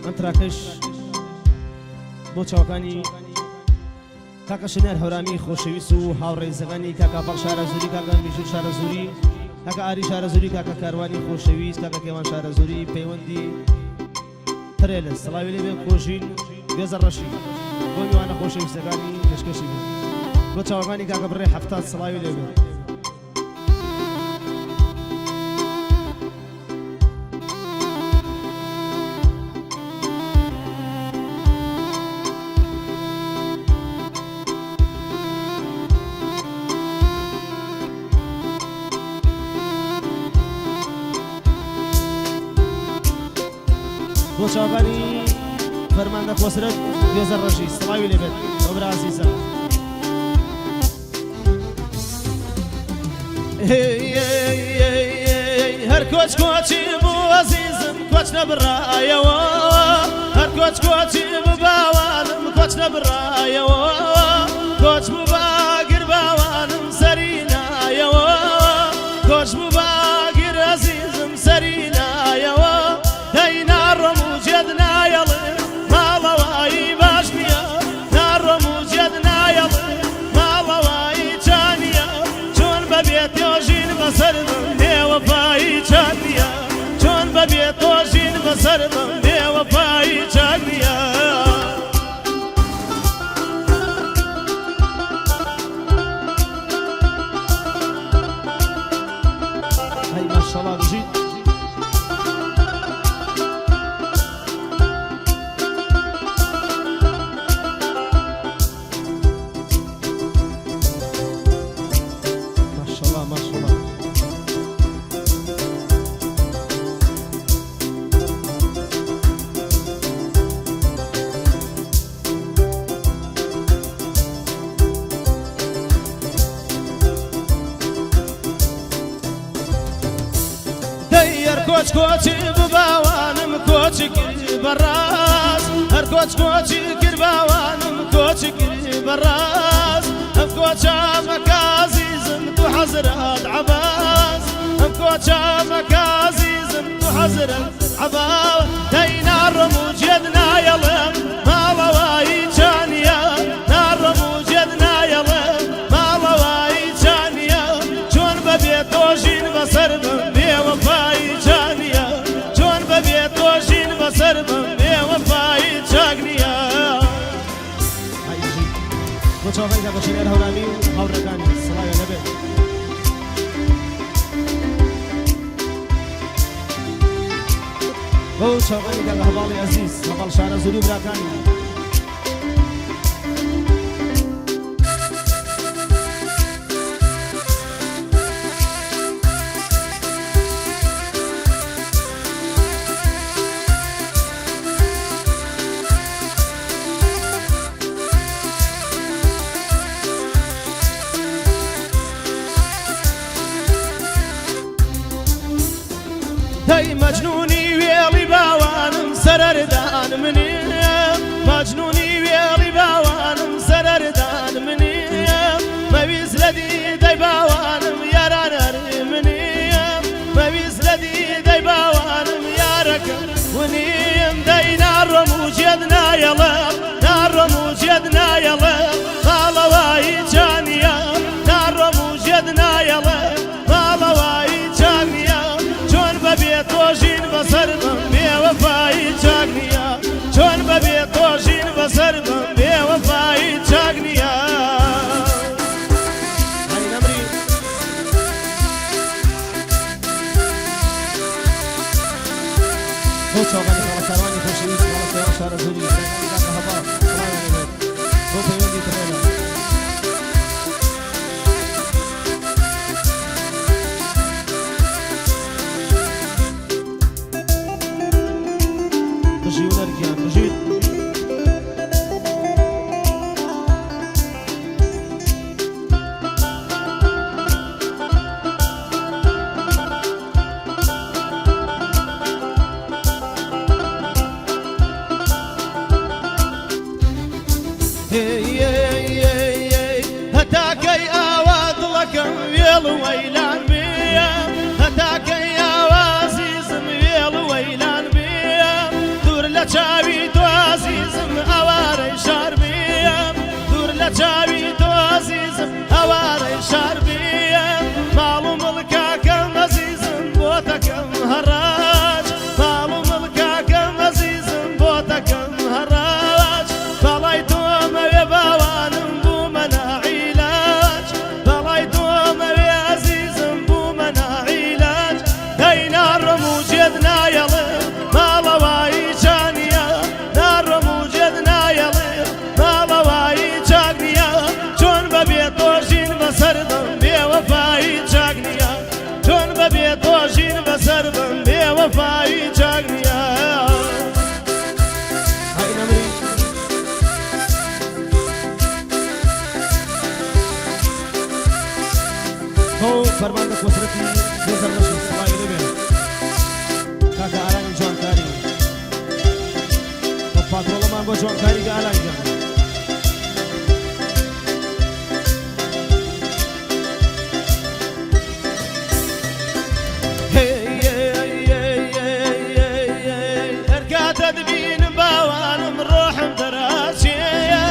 ئەنتراکەش بۆ چاوەکانی کاکە شنیار هەورامی خۆشەویست و هاوڕێزەکانی کاکە باڵ شارەزووری، کاکە میژور شارەزووری، کاکە ئاری شارەزووری، کاکە کاروانی خۆشەویست، کاکە کێوان شارەزووری، پەیوەندی ترێلس سڵاوی لێ بێ خۆشین گێزە ڕەشی بۆ میوانە خۆشەویستەکانی کەشکەشی بێ بۆ چاوەکانی کاکە بڕێ هەفتاد سڵاوی لێ بێ. بۆ چاوەکانی فەرماندە خۆسرت گێزە ڕەشی سڵاوی لێ بێت ئەوبرا عەزیزە. هەر کۆچ کۆچی بوو عەزیزم کۆچ نەبڕایەوە، هەر کۆچ کۆچی بوو باوانم کۆچ نەبڕایەوە، کۆچ بوو باگر باوانم سەری نایەوە، کۆچ بوو باگر عەزیزم سەری نایەوە، دەی ناڕۆم و جێت نایەڵێ ماڵەوایی باش نییە، ناڕۆم و جێت نایەڵێ ماڵەوایی چان نییە، چۆن بەبێت تۆژین بەسەر بم بێوەفایی چان نییە، چۆن بەبێت تۆژین بەسەر بم بێوەفایی چان نییە. هەی ماشەڵڵا بژیت کۆچ کۆچی بباوانم کۆچی کرد بەڕاست، هەر کۆچ کۆچی کرد باوانم کۆچی کرد بەڕاست، ئەم کۆچە مەکە عەزیزم تو حەزرەت عەباس، ئەم کۆچە مەکە عەزیزم تو حەزرەت عەباس، دەی ناڕۆم و جێت نایەڵێم ماڵەوایی چان نییە، ناڕۆم و جێت نایەڵێم ماڵەوایی چان نییە، چۆن بەبێت تۆژین بەسەر بم بێوەفایی چان نییە، چۆن بەبێت تۆژین بەسەر بم بێوەفایی چاک نییە. بۆ چاوەکانی کاکە شنیار هەورامی و هاوڕێکانی سڵاویان لەبێت. بۆ چاوەکانی کاکە هەواڵی عەزیز هەواڵ شارەزووری و براکانی دەی مەجنونی وێڵی باوانم سەرەردان منیم، مەجنونی وێڵی باوانم سەرەردان منیم، مەویست لە دیدەی باوانم یارانەر منیم، مەویست لە دیدەی باوانم یارەکە ونیم، دەی ناڕۆم و جێت نایەڵێم ناڕۆم و جێت نایەڵێم ماڵەوایی چان نییە، ناڕۆم و جێت نایەڵێم ماڵەوایی چان نییە، چۆن بەبێت تۆژین بەسەر بم بێوەفایی چاک نییە، چۆن بەبێت تۆژین بەسەر بم بێوەفایی چاک نییە. بۆ چاوەکانی کاڵە کاروانی خۆشەویست کاڵە کێوان شارەزووری کاکە هەباڵ سڵاویان لێ بێت بۆ پەیوەندی ترێلە. بژی و نەرگیان بژیت تۆژین بەسەر بم بێوەفایی چاک نییە فەرمانده کۆسرەتی بێزەر بەشی سڵاوی لێبێن کاکە ئالانی جوانکاری بە پاترۆڵەمان بۆ جوانکاریگە ئالانی جان هەرکاتە دبینم باوانم ڕۆحم دەراچێیە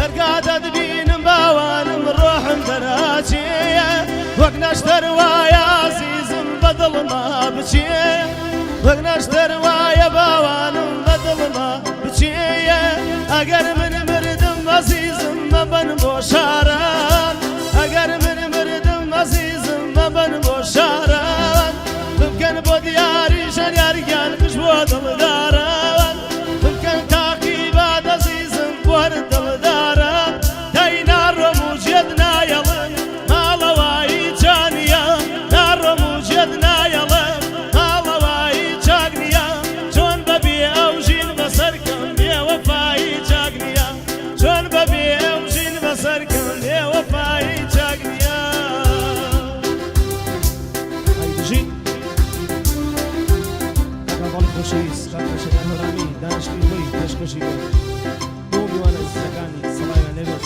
هەرکاتە دبینم باوانم ڕۆحم دەراچێیە وەک نەشتەر وایە عەزیزم بە دڵما بچێ وەک نەشتەر وایە باوانم بە دڵما بچێیە ئەگەر من مردم عەزیزم مەبەن بۆ شاران ئەگەر من مردم عەزیزم مەبەن بۆ شاران بکەن بۆ دیاری شەریارگیان کش بۆ دڵداران بکەن تاقیبات عەزیزم بۆ هەر دڵداران دای ناڕۆم و جێت نایەڵم ماڵەوایی جانیە ناڕۆم و جێت نایەڵم ماڵەوایی چاک نییە چۆن بەبێ ئەو ژین بەسەرکەم بێوەفایی چاک نییە چۆن بەبێ ئەو ژین بەسەرکەم بێوەفایی چاک نییە ژین خۆشەویست کاکە شەریان هەورامی دانیشتووی خۆی پێشکەشی کرد بۆ میوانە عەزیزەکانی سەڵاویان لێبێت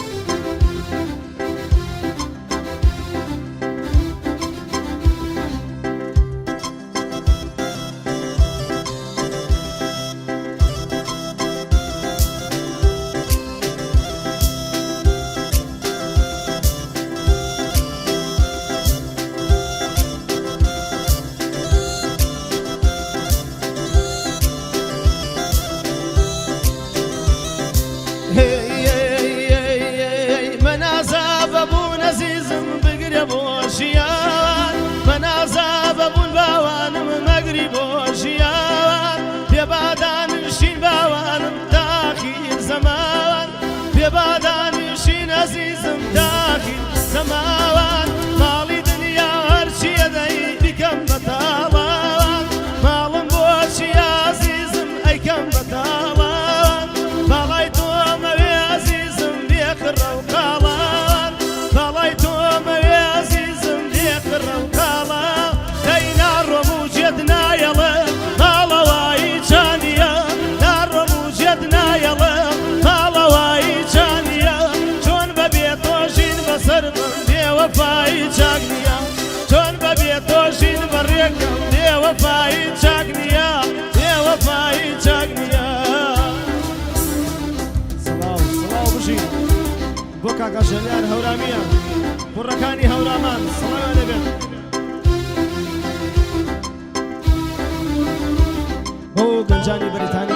من عذاب بوون عەزیزم بگرێ بۆ ژیان من عذاب بوون باوانم مەگری بۆ ژیان پێبادانشین باوانم تاخیر زەمان پێبادانشین عەزیزم تاخیر زەماوان ماڵی دنیا هەرچیە دەی بیکەم بەتاڵان ماڵم بۆ چیە عەزیزم ئەیکەم بەتاڵان باڵای تۆمەوێ عەزیزم بێقڕە و قاڵان باڵای تۆمەوێ عەزیزم بێقڕە و قاڵان دەی ناڕۆم و جێت نایەڵم ماڵەوایی چانیە ناڕۆم و جێت نایەڵم ماڵەوایی چانیە چۆن بەبێ تۆژین بەسەر بم بێوەفایی چاک نییە چۆن بەبێ تۆژین بەڕێکەم بێوەفایی چاک نییە بێوەفایی چاک نییە بۆ کاکە ژەلیان هەورامیە کوڕەکانی هەورامان سەڵاویان لێبێت بۆ گەنجانی بەریتانی